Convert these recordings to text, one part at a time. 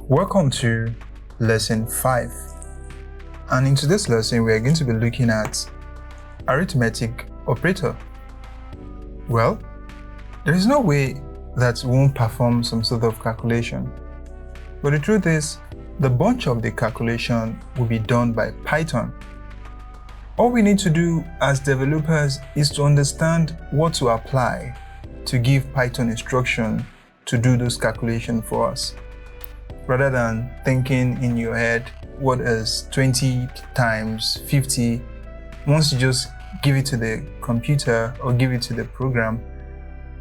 Welcome to Lesson 5. And in today's lesson, we are going to be looking at arithmetic operator. Well, there is no way that we won't perform some sort of calculation. But the truth is, the bunch of the calculation will be done by Python. All we need to do as developers is to understand what to apply to give Python instruction to do those calculations for us, rather than thinking in your head, what is 20 times 50? Once you just give it to the computer or give it to the program,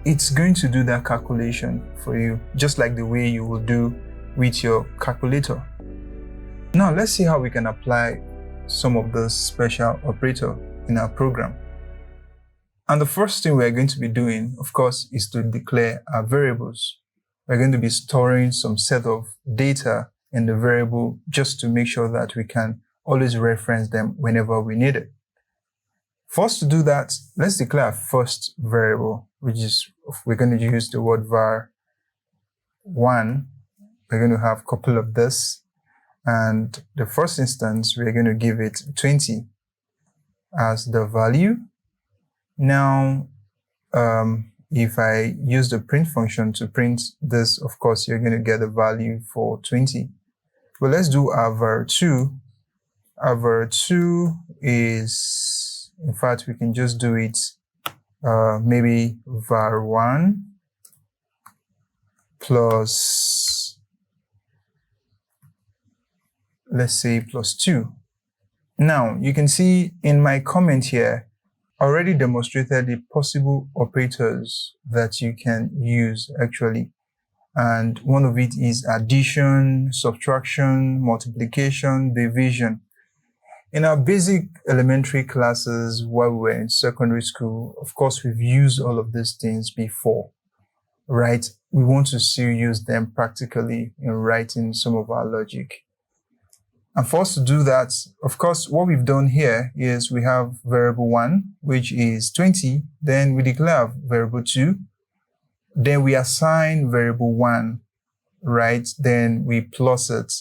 it's going to do that calculation for you, just like the way you will do with your calculator. Now, let's see how we can apply some of those special operator in our program. And the first thing we're going to be doing, of course, is to declare our variables. We're going to be storing some set of data in the variable just to make sure that we can always reference them whenever we need it. For us to do that, let's declare our first variable, which is, we're going to use the word var1. We're going to have a couple of this. And the first instance, we're going to give it 20 as the value. Now, if I use the print function to print this, of course, you're going to get the value for 20. But let's do our var2. Our var2 is, in fact, we can just do it, maybe var1 plus, let's say, plus 2. Now, you can see in my comment here, already demonstrated the possible operators that you can use actually. And one of it is addition, subtraction, multiplication, division. In our basic elementary classes while we were in secondary school, of course, we've used all of these things before, right? We want to still use them practically in writing some of our logic. And for us to do that, of course, what we've done here is we have variable 1, which is 20. Then we declare variable 2. Then we assign variable 1, right? Then we plus it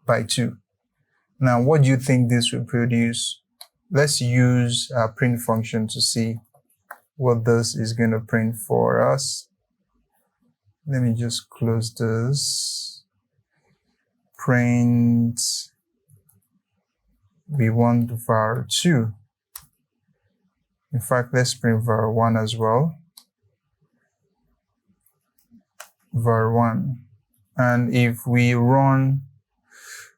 by 2. Now, what do you think this will produce? Let's use our print function to see what this is going to print for us. Let me just close this. Print, we want var2. In fact, let's print var1 as well. var1. And if we run,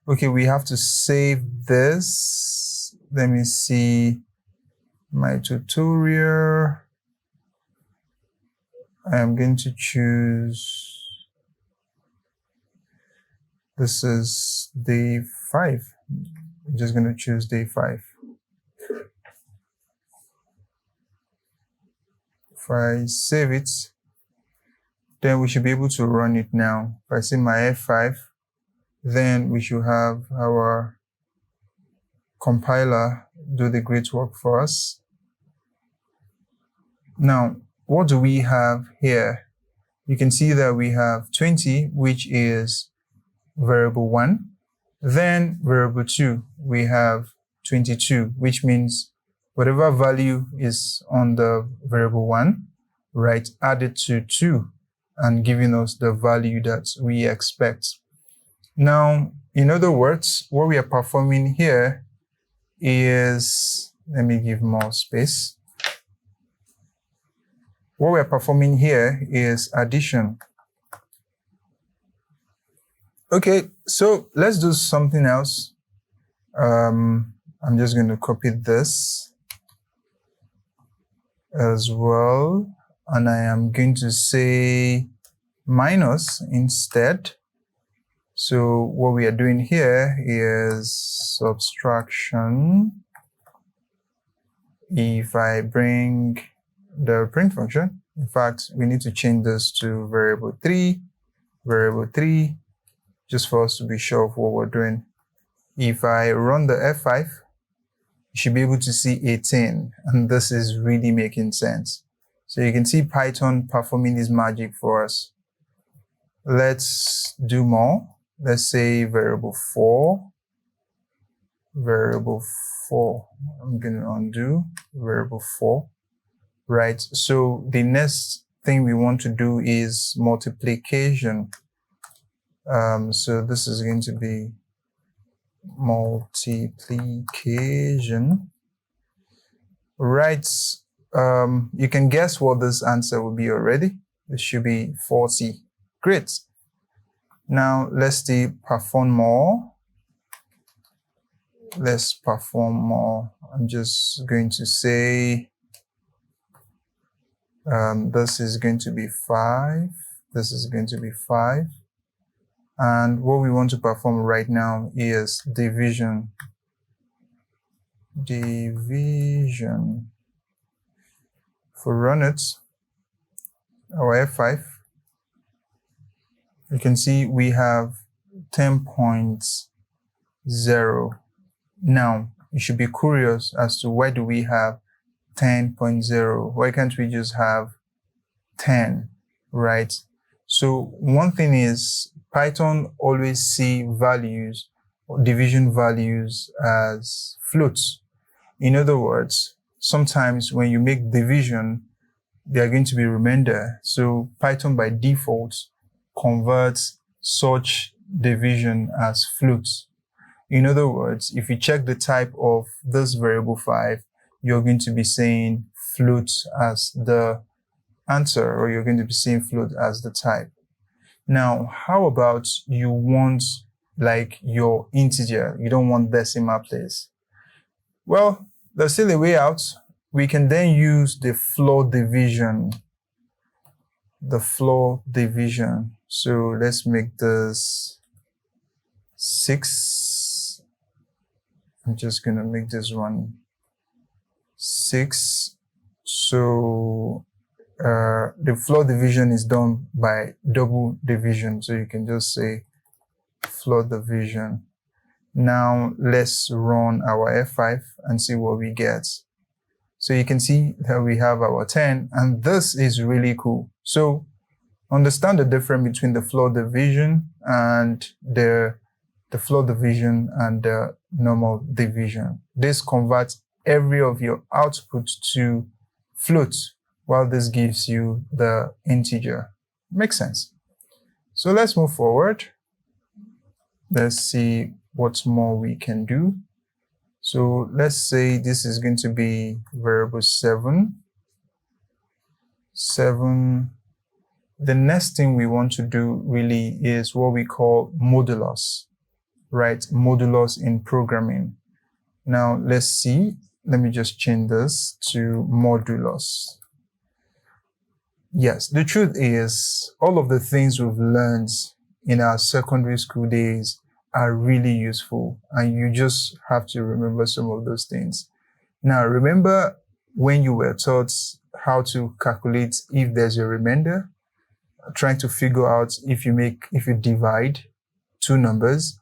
okay, we have to save this. Let me see my tutorial. I'm going to choose, this is day 5. I'm just going to choose day 5. If I save it, then we should be able to run it now. If I say my F5, then we should have our compiler do the great work for us. Now, what do we have here? You can see that we have 20, which is variable 1. Then variable 2, we have 22, which means whatever value is on the variable 1, right, added to 2 and giving us the value that we expect. Now, in other words, what we are performing here is, let me give more space. What we are performing here is addition. Okay, so let's do something else. I'm just going to copy this as well. And I am going to say minus instead. So what we are doing here is subtraction. If I bring the print function, in fact, we need to change this to variable 3, just for us to be sure of what we're doing. If I run the F5, you should be able to see 18, and this is really making sense. So you can see Python performing this magic for us. Let's do more. let's say variable 4. Variable 4. I'm going to undo variable 4. Right. So the next thing we want to do is multiplication. So this is going to be multiplication. Right. You can guess what this answer will be already. It should be 40. Great. Now let's perform more. Let's perform more. I'm just going to say this is going to be 5. This is going to be 5. And what we want to perform right now is division. Division. If we run it, our F5, you can see we have 10.0. Now, you should be curious as to why do we have 10.0? Why can't we just have 10, right? So one thing is Python always see values or division values as floats. In other words, sometimes when you make division, they are going to be remainder. So Python by default converts such division as floats. In other words, if you check the type of this variable 5, you're going to be saying float as the answer, or you're going to be saying float as the type. Now, how about you want like your integer? You don't want decimal place. Well, there's still a way out. We can then use the floor division. The floor division. So let's make this 6. I'm just going to make this one 6. So the floor division is done by double division. So you can just say floor division. Now let's run our F5 and see what we get. So you can see that we have our 10, and this is really cool. So understand the difference between the floor division and the floor division and the normal division. This converts every of your output to float, while this gives you the integer. Makes sense. So let's move forward. Let's see what more we can do. So let's say this is going to be variable 7. 7. The next thing we want to do really is what we call modulus, right? Modulus in programming. Now let's see. Let me just change this to modulus. Yes, the truth is all of the things we've learned in our secondary school days are really useful, and you just have to remember some of those things. Now, remember when you were taught how to calculate if there's a remainder, trying to figure out if you divide two numbers,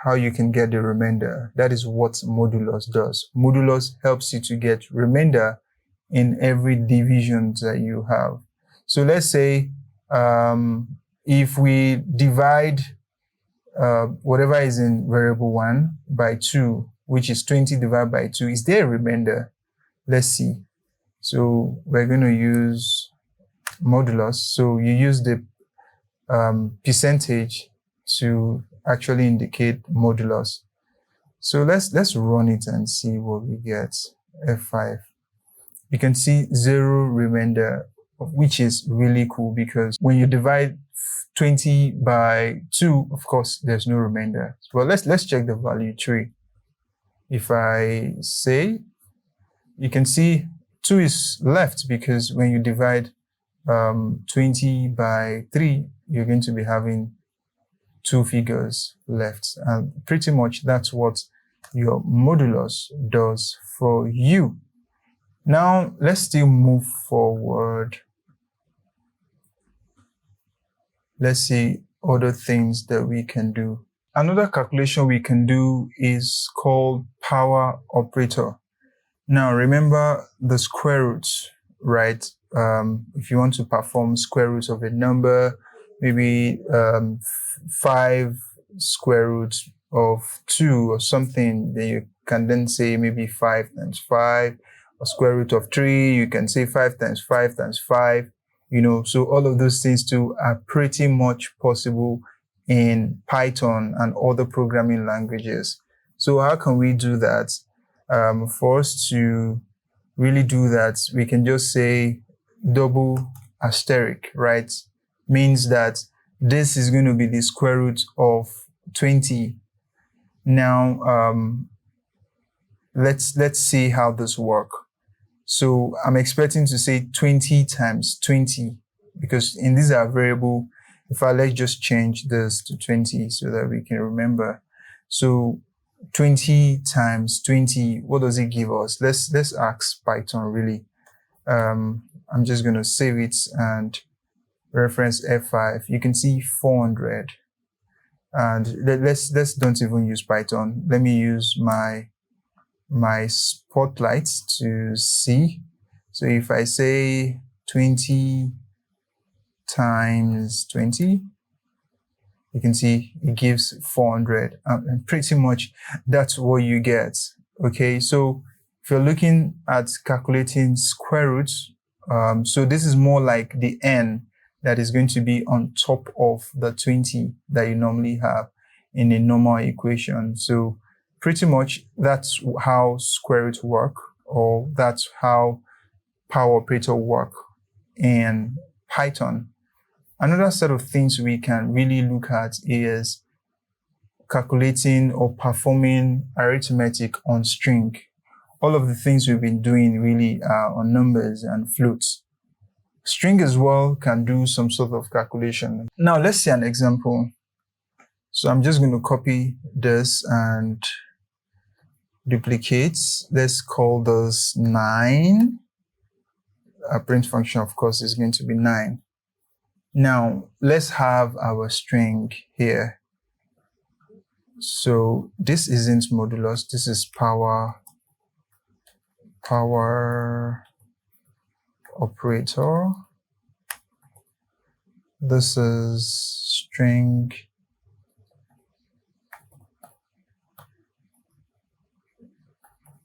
how you can get the remainder. That is what modulus does. Modulus helps you to get remainder in every division that you have. So let's say if we divide whatever is in variable 1 by 2, which is 20 divided by 2, is there a remainder? Let's see. So we're going to use modulus. So you use the percentage to actually indicate modulus. So let's run it and see what we get. F5. You can see 0 remainder, which is really cool because when you divide 20 by 2, of course, there's no remainder. Well, let's check the value 3. If I say, you can see 2 is left because when you divide 20 by 3, you're going to be having 2 figures left. And pretty much that's what your modulus does for you. Now, let's still move forward. Let's see other things that we can do. Another calculation we can do is called power operator. Now, remember the square root, right? If you want to perform square root of a number, maybe 5 square root of 2 or something, then you can then say maybe 5 times 5, or square root of 3, you can say 5 times 5 times 5, you know. So all of those things too are pretty much possible in Python and other programming languages. So how can we do that? For us to really do that, we can just say double asterisk, right? Means that this is going to be the square root of 20. Now, let's see how this works. So I'm expecting to say 20 times 20, because in this our variable, in fact, let's just change this to 20 so that we can remember. So 20 times 20, what does it give us? Let's ask Python really. I'm just going to save it and reference F5. You can see 400. And let's don't even use Python. Let me use my Spotlight to see. So if I say 20 times 20, you can see it gives 400, and pretty much that's what you get. Okay, so if you're looking at calculating square roots, so this is more like the n that is going to be on top of the 20 that you normally have in a normal equation. So pretty much that's how square root work, or that's how power operator work in Python. Another set of things we can really look at is calculating or performing arithmetic on string. All of the things we've been doing really are on numbers and floats. String as well can do some sort of calculation. Now let's see an example. So I'm just going to copy this and duplicate. Let's call this 9. Our print function, of course, is going to be 9. Now, let's have our string here. So this isn't modulus, this is power operator. This is string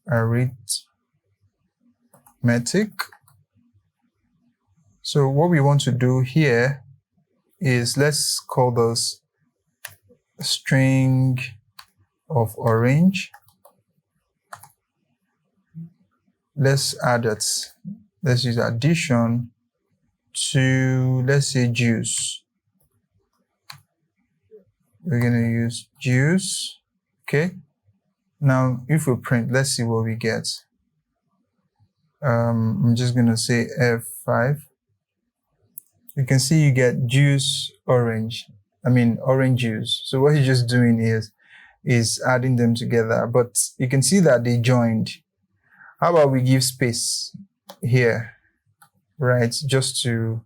arithmetic. So what we want to do here is let's call this string of orange. Let's add it. Let's use addition to, let's say, juice. We're going to use juice. Okay. Now, if we print, let's see what we get. I'm just going to say F5. You can see you get juice orange. Orange juice. So what you're just doing is adding them together, but you can see that they joined. How about we give space here, right? Just to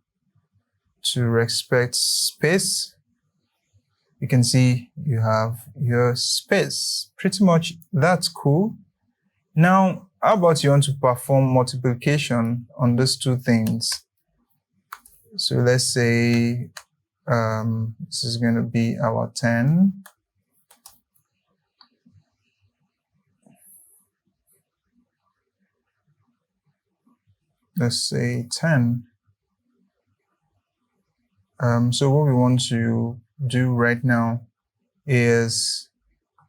respect space. You can see you have your space. Pretty much that's cool. Now, how about you want to perform multiplication on those two things? So let's say this is going to be our 10. Let's say 10. So what we want to do right now is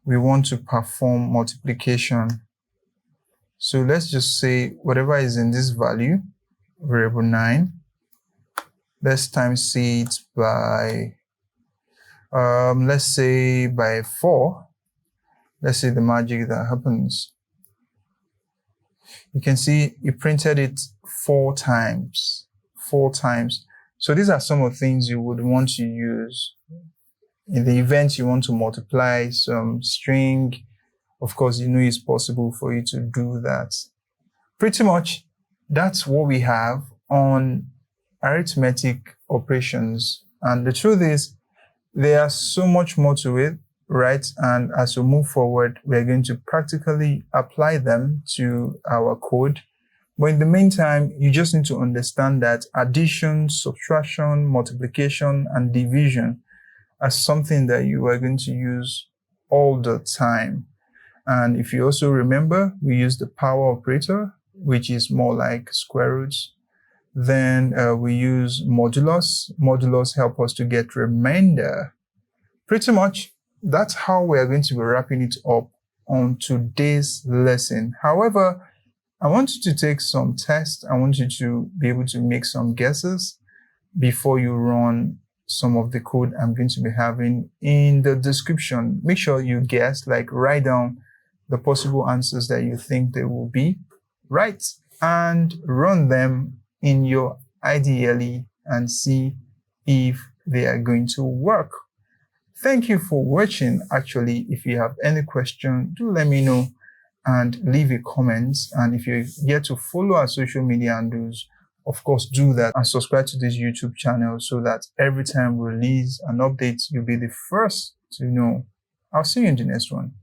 we want to perform multiplication. So let's just say whatever is in this value, variable 9, let's times it by, let's say by 4. Let's see the magic that happens. You can see it printed it 4 times. 4 times. So these are some of the things you would want to use. In the event you want to multiply some string, of course, you know it's possible for you to do that. Pretty much, that's what we have on arithmetic operations. And the truth is, there's so much more to it, right? And as we move forward, we're going to practically apply them to our code. But in the meantime, you just need to understand that addition, subtraction, multiplication, and division as something that you are going to use all the time. And if you also remember, we use the power operator, which is more like square roots. Then we use modulus. Modulus help us to get remainder. Pretty much, that's how we are going to be wrapping it up on today's lesson. However, I want you to take some tests. I want you to be able to make some guesses before you run some of the code I'm going to be having in the description. Make sure you guess, like write down the possible answers that you think they will be, right? And run them in your IDLE and see if they are going to work. Thank you for watching. Actually, if you have any question, do let me know and leave a comment. And if you're yet to follow our social media handles, of course, do that and subscribe to this YouTube channel so that every time we release an update, you'll be the first to know. I'll see you in the next one.